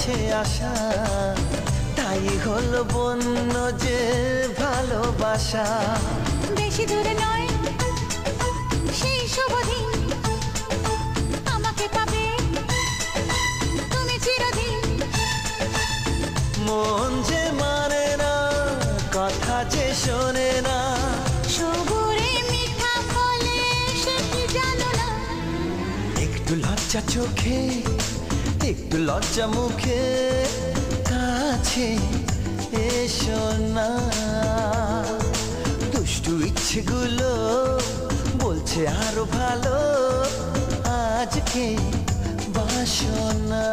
আছে আশা, তাই হলো বন্য যে ভালোবাসা। বেশি দূরে নয় সেই শুভ দিন, আমাকে পাবে তুমি চিরদিন। মন যে মানে না, কথা যে শোনে না, সবুরে মিঠা ফলে সে কি জানো না। একটু লজ্জা চোখে, একটু লজ্জা মুখে, কাছে এসো না। দুষ্টু ইচ্ছেগুলো বলছে আরো ভালো, আজকে বাসনা।